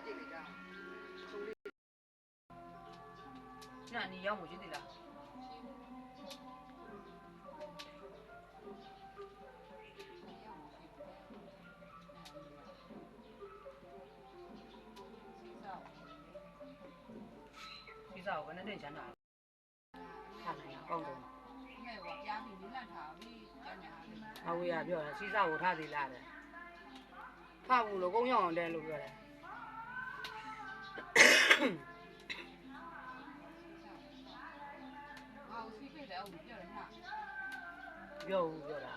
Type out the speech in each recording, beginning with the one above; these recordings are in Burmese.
ကြည့်လိုက်တာဆုံးလေး那你要我就对了。ဒီစားကိုဘယ်နဲ့ချမ်းသာထားနိုင်အကောင်းဆုံးမဲဟောကြားပြီးမိလန့်ထားပြီးကျန်နေဟာလေအဝေးကပြောတာစီးစားကိုထားသေးလားတဲ့ထားဘူးလို့ကုန်းရောက်အောင်တဲလို့ပြောတယ်ပြောဘူးပြောတာ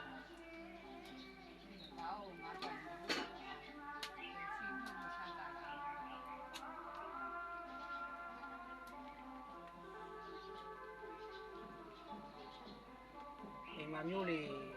ဒီမှာမျိုးလေး